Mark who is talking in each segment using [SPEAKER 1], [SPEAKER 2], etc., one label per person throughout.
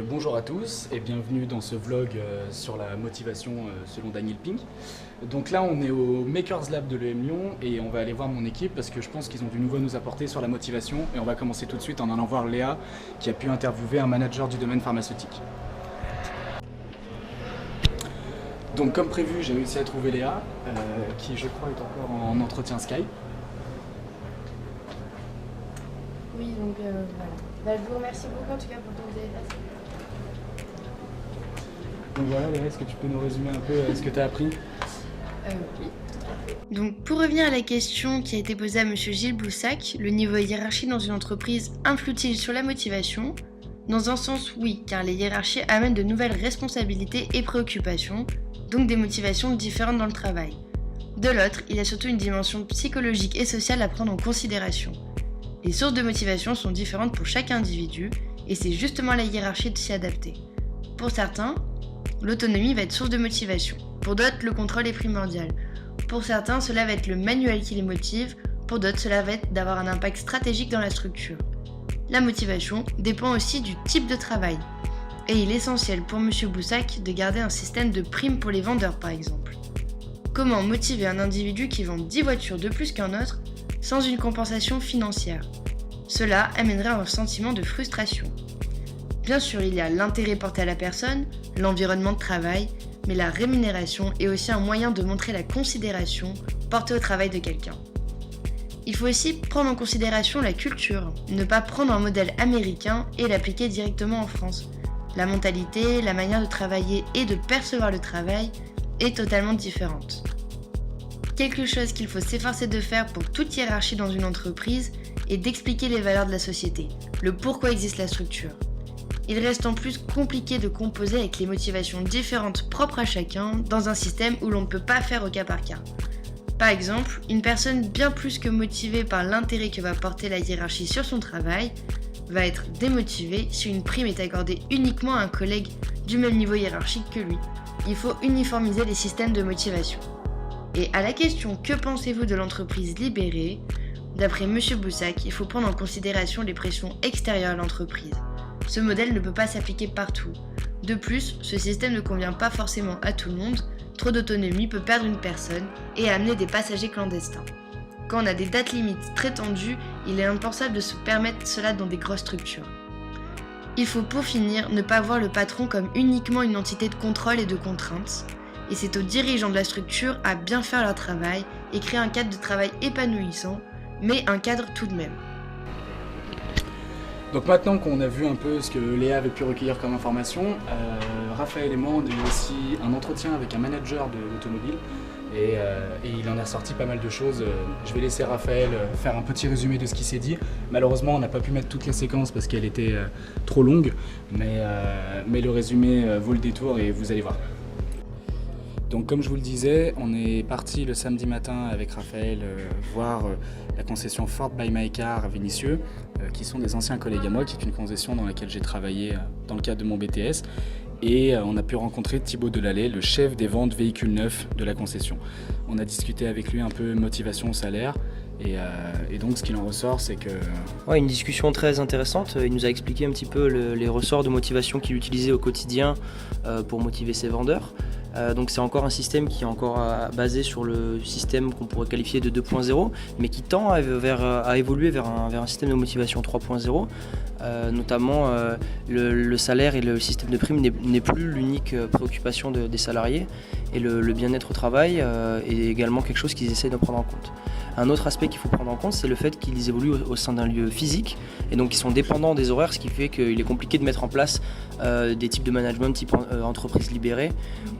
[SPEAKER 1] Bonjour à tous et bienvenue dans ce vlog sur la motivation selon Daniel Pink. Donc là on est au Makers Lab de l'EM Lyon et on va aller voir mon équipe parce que je pense qu'ils ont du nouveau à nous apporter sur la motivation et on va commencer tout de suite en allant voir Léa qui a pu interviewer un manager du domaine pharmaceutique. Donc comme prévu j'ai réussi à trouver Léa qui je crois est encore en entretien Skype.
[SPEAKER 2] Oui, donc voilà. Je vous remercie beaucoup en tout cas pour tout ce que vous avez fait.
[SPEAKER 1] Donc voilà Léa, est-ce que tu peux nous résumer un peu ce que tu as appris?
[SPEAKER 2] Oui. Donc pour revenir à la question qui a été posée à Monsieur Gilles Boussac, le niveau hiérarchie dans une entreprise influe-t-il sur la motivation? Dans un sens oui, car les hiérarchies amènent de nouvelles responsabilités et préoccupations, donc des motivations différentes dans le travail. De l'autre, il y a surtout une dimension psychologique et sociale à prendre en considération. Les sources de motivation sont différentes pour chaque individu et c'est justement à la hiérarchie de s'y adapter. Pour certains, l'autonomie va être source de motivation. Pour d'autres, le contrôle est primordial. Pour certains, cela va être le manuel qui les motive. Pour d'autres, cela va être d'avoir un impact stratégique dans la structure. La motivation dépend aussi du type de travail. Et il est essentiel pour M. Boussac de garder un système de primes pour les vendeurs par exemple. Comment motiver un individu qui vend 10 voitures de plus qu'un autre sans une compensation financière? Cela amènerait à un sentiment de frustration. Bien sûr, il y a l'intérêt porté à la personne, l'environnement de travail, mais la rémunération est aussi un moyen de montrer la considération portée au travail de quelqu'un. Il faut aussi prendre en considération la culture, ne pas prendre un modèle américain et l'appliquer directement en France. La mentalité, la manière de travailler et de percevoir le travail est totalement différente. Quelque chose qu'il faut s'efforcer de faire pour toute hiérarchie dans une entreprise est d'expliquer les valeurs de la société, le pourquoi existe la structure. Il reste en plus compliqué de composer avec les motivations différentes propres à chacun dans un système où l'on ne peut pas faire au cas par cas. Par exemple, une personne bien plus que motivée par l'intérêt que va porter la hiérarchie sur son travail va être démotivée si une prime est accordée uniquement à un collègue du même niveau hiérarchique que lui. Il faut uniformiser les systèmes de motivation. Et à la question « Que pensez-vous de l'entreprise libérée ?», d'après M. Boussac, il faut prendre en considération les pressions extérieures à l'entreprise. Ce modèle ne peut pas s'appliquer partout. De plus, ce système ne convient pas forcément à tout le monde, trop d'autonomie peut perdre une personne et amener des passagers clandestins. Quand on a des dates limites très tendues, il est impensable de se permettre cela dans des grosses structures. Il faut pour finir ne pas voir le patron comme uniquement une entité de contrôle et de contraintes, et c'est aux dirigeants de la structure à bien faire leur travail et créer un cadre de travail épanouissant, mais un cadre tout de même.
[SPEAKER 1] Donc maintenant qu'on a vu un peu ce que Léa avait pu recueillir comme information, Raphaël et moi on a eu aussi un entretien avec un manager de l'automobile et il en a sorti pas mal de choses. Je vais laisser Raphaël faire un petit résumé de ce qui s'est dit. Malheureusement on n'a pas pu mettre toutes les séquences parce qu'elle était trop longue, mais le résumé vaut le détour et vous allez voir. Donc comme je vous le disais, on est parti le samedi matin avec Raphaël voir la concession Ford by My Car à Vénissieux, qui sont des anciens collègues à moi, qui est une concession dans laquelle j'ai travaillé dans le cadre de mon BTS. Et on a pu rencontrer Thibaut Delallay, le chef des ventes véhicules neufs de la concession. On a discuté avec lui un peu motivation, salaire, et donc ce qu'il en ressort, c'est que...
[SPEAKER 3] Ouais, une discussion très intéressante. Il nous a expliqué un petit peu les ressorts de motivation qu'il utilisait au quotidien pour motiver ses vendeurs. Donc c'est encore un système qui est encore basé sur le système qu'on pourrait qualifier de 2.0, mais qui tend à évoluer vers un système de motivation 3.0. Notamment le salaire et le système de prime n'est plus l'unique préoccupation des salariés, et le bien-être au travail est également quelque chose qu'ils essaient de prendre en compte. Un autre aspect qu'il faut prendre en compte, c'est le fait qu'ils évoluent au sein d'un lieu physique et donc ils sont dépendants des horaires, ce qui fait qu'il est compliqué de mettre en place des types de management type entreprise libérée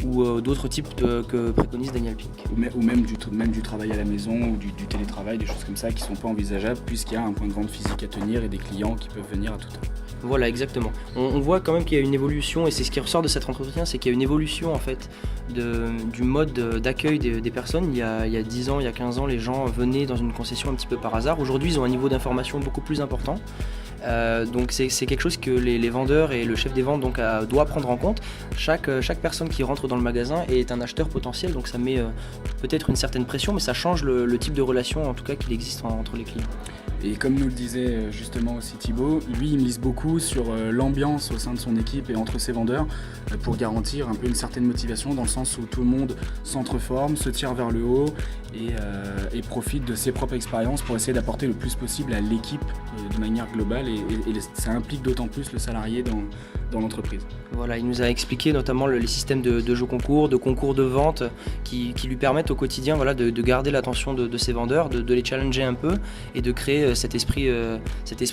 [SPEAKER 3] ou d'autres types que préconise Daniel Pink.
[SPEAKER 1] Ou même du travail à la maison ou du télétravail, des choses comme ça qui ne sont pas envisageables puisqu'il y a un point de vente physique à tenir et des clients qui peuvent venir à tout heure.
[SPEAKER 3] Voilà, exactement. On voit quand même qu'il y a une évolution, et c'est ce qui ressort de cet entretien, c'est qu'il y a une évolution en fait du mode d'accueil des personnes. Il y a 10 ans, il y a 15 ans, les gens venaient dans une concession un petit peu par hasard. Aujourd'hui, ils ont un niveau d'information beaucoup plus important. Donc c'est quelque chose que les vendeurs et le chef des ventes doit prendre en compte. Chaque personne qui rentre dans le magasin est un acheteur potentiel, donc ça met peut-être une certaine pression, mais ça change le type de relation en tout cas qu'il existe entre les clients.
[SPEAKER 1] Et comme nous le disait justement aussi Thibaut, lui il mise beaucoup sur l'ambiance au sein de son équipe et entre ses vendeurs pour garantir un peu une certaine motivation dans le sens où tout le monde s'entreforme, se tire vers le haut et profite de ses propres expériences pour essayer d'apporter le plus possible à l'équipe de manière globale et ça implique d'autant plus le salarié dans l'entreprise.
[SPEAKER 3] Voilà, il nous a expliqué notamment les systèmes de jeux concours de vente qui lui permettent au quotidien de garder l'attention de ses vendeurs, de les challenger un peu et de créer cet esprit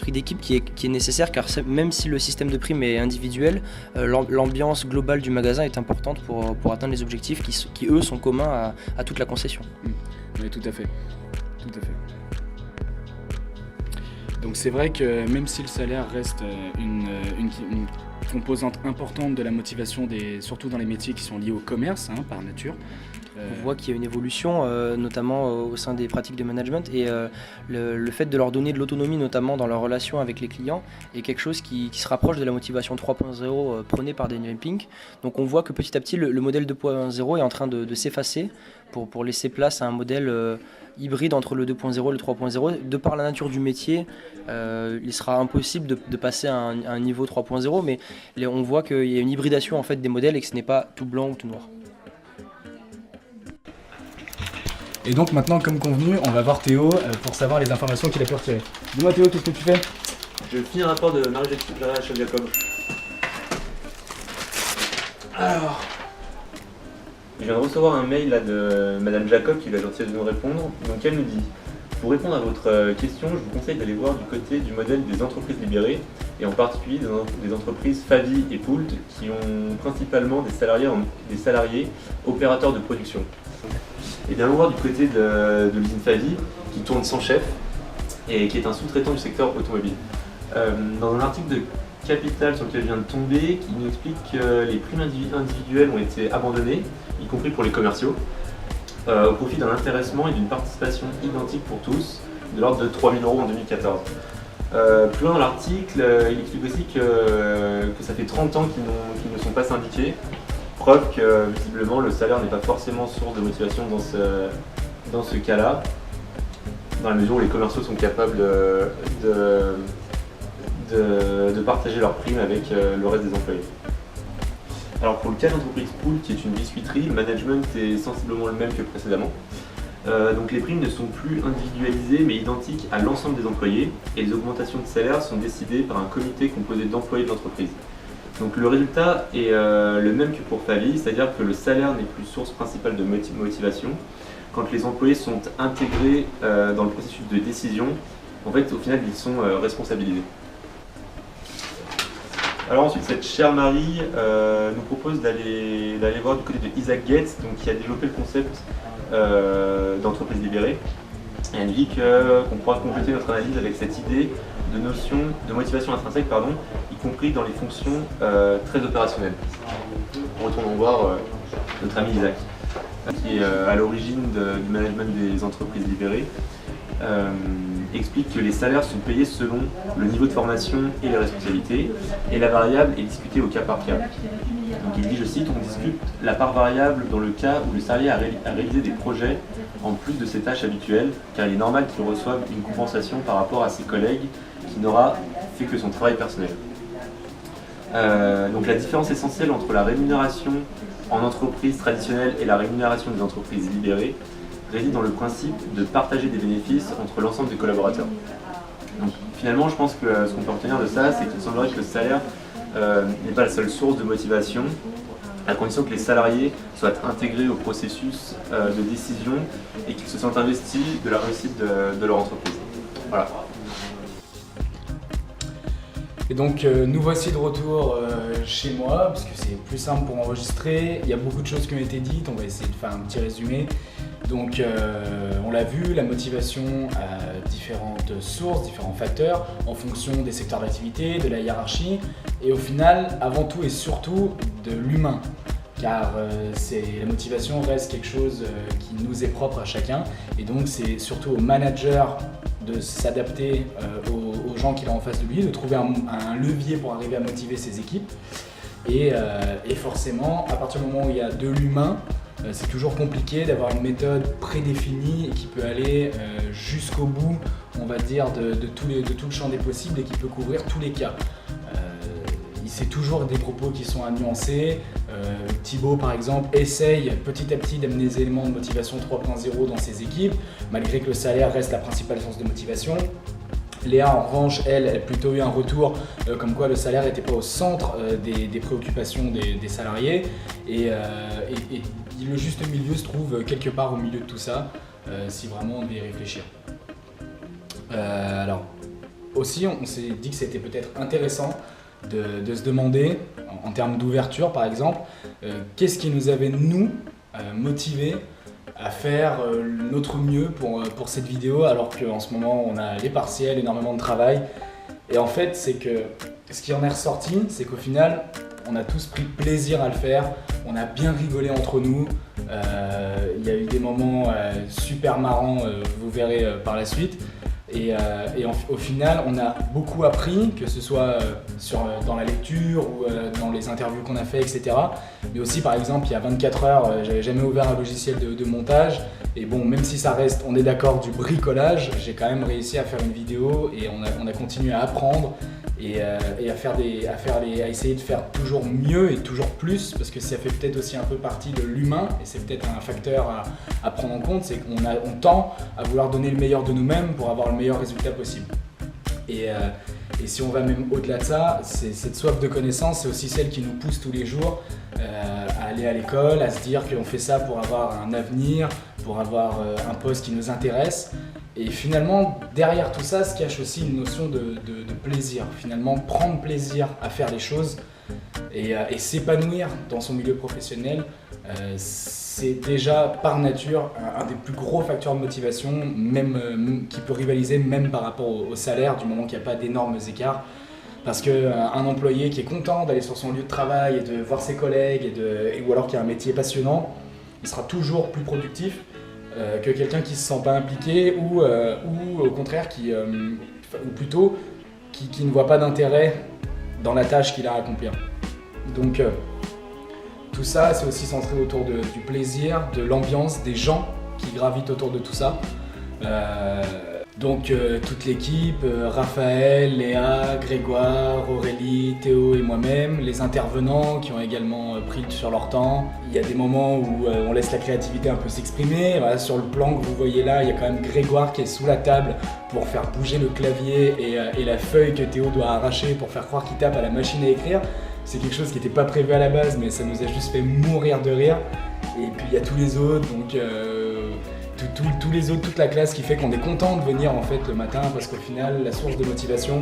[SPEAKER 3] d'équipe qui est nécessaire car même si le système de primes est individuel, l'ambiance globale du magasin est importante pour atteindre les objectifs qui eux sont communs à toute la concession.
[SPEAKER 1] Oui, tout à fait. Donc c'est vrai que même si le salaire reste une composante importante de la motivation, surtout dans les métiers qui sont liés au commerce, par nature.
[SPEAKER 3] On voit qu'il y a une évolution, notamment au sein des pratiques de management et le fait de leur donner de l'autonomie, notamment dans leur relation avec les clients, est quelque chose qui se rapproche de la motivation 3.0 prônée par Daniel Pink. Donc on voit que petit à petit, le modèle 2.0 est en train de s'effacer pour laisser place à un modèle hybride entre le 2.0 et le 3.0. De par la nature du métier, il sera impossible de passer à un niveau 3.0, mais on voit qu'il y a une hybridation en fait, des modèles et que ce n'est pas tout blanc ou tout noir.
[SPEAKER 1] Et donc maintenant, comme convenu, on va voir Théo pour savoir les informations qu'il a pu retirer. Dis-moi Théo, qu'est-ce que tu fais ?
[SPEAKER 4] Je finis un rapport de Marie-Jacques Jacob. Alors, je viens de recevoir un mail là, de Madame Jacob qui va gentillesse de nous répondre. Donc elle nous dit: pour répondre à votre question, je vous conseille d'aller voir du côté du modèle des entreprises libérées et en particulier des entreprises Favi et Poult qui ont principalement des salariés opérateurs de production. Et bien, on va voir du côté de l'usine Favi qui tourne sans chef et qui est un sous-traitant du secteur automobile. Dans un article de Capital sur lequel je viens de tomber, qui nous explique que les primes individuelles ont été abandonnées, y compris pour les commerciaux, au profit d'un intéressement et d'une participation identique pour tous, de l'ordre de 3 000 € en 2014. Plus loin dans l'article, il explique aussi que ça fait 30 ans qu'ils ne sont pas syndiqués. Preuve que visiblement le salaire n'est pas forcément source de motivation dans ce cas-là, dans la mesure où les commerciaux sont capables de partager leurs primes avec le reste des employés. Alors pour le cas d'entreprise Poult, qui est une biscuiterie, le management est sensiblement le même que précédemment. Donc les primes ne sont plus individualisées mais identiques à l'ensemble des employés et les augmentations de salaire sont décidées par un comité composé d'employés de l'entreprise. Donc le résultat est le même que pour Favi, c'est-à-dire que le salaire n'est plus source principale de motivation. Quand les employés sont intégrés dans le processus de décision, en fait au final ils sont responsabilisés. Alors ensuite, cette chère Marie nous propose d'aller voir du côté de Isaac Getz, donc, qui a développé le concept d'entreprise libérée. Et elle dit qu'on pourra compléter notre analyse avec cette idée de notion de motivation intrinsèque, y compris dans les fonctions très opérationnelles. Retournons voir notre ami Isaac, qui est à l'origine du management des entreprises libérées. Explique que les salaires sont payés selon le niveau de formation et les responsabilités, et la variable est discutée au cas par cas. Donc il dit, je cite, on discute la part variable dans le cas où le salarié a réalisé des projets en plus de ses tâches habituelles, car il est normal qu'il reçoive une compensation par rapport à ses collègues qui n'aura fait que son travail personnel. Donc la différence essentielle entre la rémunération en entreprise traditionnelle et la rémunération des entreprises libérées réside dans le principe de partager des bénéfices entre l'ensemble des collaborateurs. Donc finalement, je pense que ce qu'on peut retenir de ça, c'est qu'il semblerait que le salaire n'est pas la seule source de motivation, à condition que les salariés soient intégrés au processus de décision et qu'ils se sentent investis de la réussite de leur entreprise. Voilà.
[SPEAKER 1] Et donc nous voici de retour chez moi, parce que c'est plus simple pour enregistrer. Il y a beaucoup de choses qui ont été dites, on va essayer de faire un petit résumé. Donc on l'a vu, la motivation a différentes sources, différents facteurs, en fonction des secteurs d'activité, de la hiérarchie, et au final, avant tout et surtout, de l'humain. Car la motivation reste quelque chose qui nous est propre à chacun, et donc c'est surtout au manager de s'adapter aux gens qu'il a en face de lui, de trouver un levier pour arriver à motiver ses équipes. Et forcément, à partir du moment où il y a de l'humain, C'est toujours compliqué d'avoir une méthode prédéfinie et qui peut aller jusqu'au bout, on va dire, de tout le champ des possibles et qui peut couvrir tous les cas. C'est toujours des propos qui sont à nuancer. Thibaut, par exemple, essaye petit à petit d'amener des éléments de motivation 3.0 dans ses équipes, malgré que le salaire reste la principale source de motivation. Léa, en revanche, elle a plutôt eu un retour comme quoi le salaire n'était pas au centre des préoccupations des salariés. Et le juste milieu se trouve quelque part au milieu de tout ça, si vraiment on devait y réfléchir. Alors, aussi, on s'est dit que c'était peut-être intéressant de se demander, en termes d'ouverture par exemple, qu'est-ce qui nous avait, nous, motivés à faire notre mieux pour cette vidéo, alors qu'en ce moment on a les partiels, énormément de travail. Et en fait, c'est que ce qui en est ressorti, c'est qu'au final, on a tous pris plaisir à le faire, on a bien rigolé entre nous, il y a eu des moments super marrants, vous verrez par la suite. Et au final, on a beaucoup appris, que ce soit dans la lecture ou dans les interviews qu'on a fait, etc. Mais aussi, par exemple, il y a 24 heures, j'avais jamais ouvert un logiciel de montage. Et bon, même si ça reste, on est d'accord, du bricolage, j'ai quand même réussi à faire une vidéo et on a continué à apprendre et à essayer de faire toujours mieux et toujours plus, parce que ça fait peut-être aussi un peu partie de l'humain et c'est peut-être un facteur à prendre en compte, c'est qu'on tend à vouloir donner le meilleur de nous-mêmes pour avoir le meilleur résultat possible. Et si on va même au-delà de ça, cette soif de connaissance, c'est aussi celle qui nous pousse tous les jours à aller à l'école, à se dire qu'on fait ça pour avoir un avenir, pour avoir un poste qui nous intéresse. Et finalement, derrière tout ça se cache aussi une notion de plaisir. Finalement, prendre plaisir à faire les choses et s'épanouir dans son milieu professionnel, c'est déjà par nature un des plus gros facteurs de motivation, même qui peut rivaliser même par rapport au salaire, du moment qu'il n'y a pas d'énormes écarts. Parce qu'un employé qui est content d'aller sur son lieu de travail et de voir ses collègues, ou alors qui a un métier passionnant, il sera toujours plus productif que quelqu'un qui ne se sent pas impliqué ou au contraire qui ne voit pas d'intérêt dans la tâche qu'il a à accomplir. Donc tout ça, c'est aussi centré autour du plaisir, de l'ambiance, des gens qui gravitent autour de tout ça. Donc toute l'équipe, Raphaël, Léa, Grégoire, Aurélie, Théo et moi-même, les intervenants qui ont également pris sur leur temps. Il y a des moments où on laisse la créativité un peu s'exprimer. Voilà, sur le plan que vous voyez là, il y a quand même Grégoire qui est sous la table pour faire bouger le clavier et la feuille que Théo doit arracher pour faire croire qu'il tape à la machine à écrire. C'est quelque chose qui n'était pas prévu à la base, mais ça nous a juste fait mourir de rire. Et puis il y a tous les autres, donc tous les autres, toute la classe qui fait qu'on est content de venir en fait le matin, parce qu'au final, la source de motivation,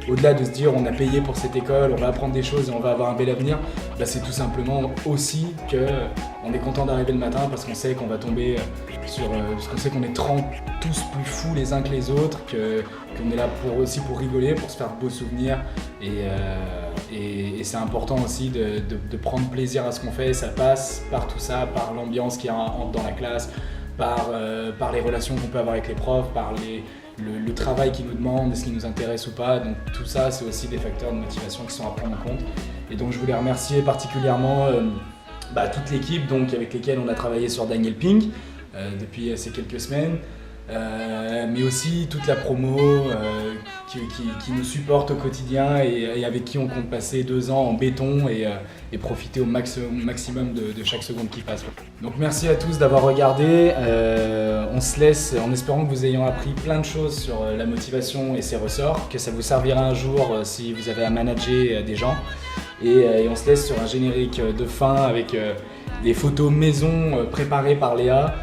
[SPEAKER 1] au-delà de se dire on a payé pour cette école, on va apprendre des choses et on va avoir un bel avenir, bah, c'est tout simplement aussi qu'on est content d'arriver le matin parce qu'on sait qu'on va tomber parce qu'on sait qu'on est tous plus fous les uns que les autres, qu'on est là aussi pour rigoler, pour se faire de beaux souvenirs et c'est important aussi de prendre plaisir à ce qu'on fait. Ça passe par tout ça, par l'ambiance qui entre dans la classe, par les relations qu'on peut avoir avec les profs, par le travail qu'ils nous demandent, ce qui nous intéresse ou pas. Donc tout ça, c'est aussi des facteurs de motivation qui sont à prendre en compte. Et donc je voulais remercier particulièrement toute l'équipe avec lesquelles on a travaillé sur Daniel Pink depuis ces quelques semaines. Mais aussi toute la promo qui nous supporte au quotidien et avec qui on compte passer 2 ans en béton et profiter au maximum de chaque seconde qui passe. Donc merci à tous d'avoir regardé, on se laisse en espérant que vous ayez appris plein de choses sur la motivation et ses ressorts, que ça vous servira un jour si vous avez à manager des gens et on se laisse sur un générique de fin avec des photos maison préparées par Léa.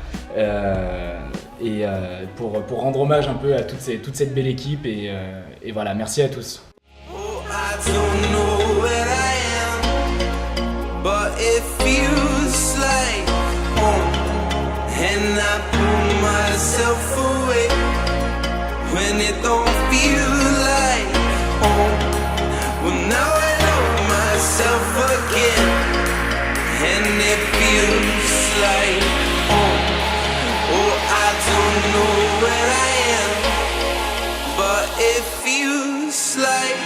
[SPEAKER 1] Pour rendre hommage un peu à toute cette belle équipe et voilà, merci à tous.
[SPEAKER 5] Know where I am, but it feels like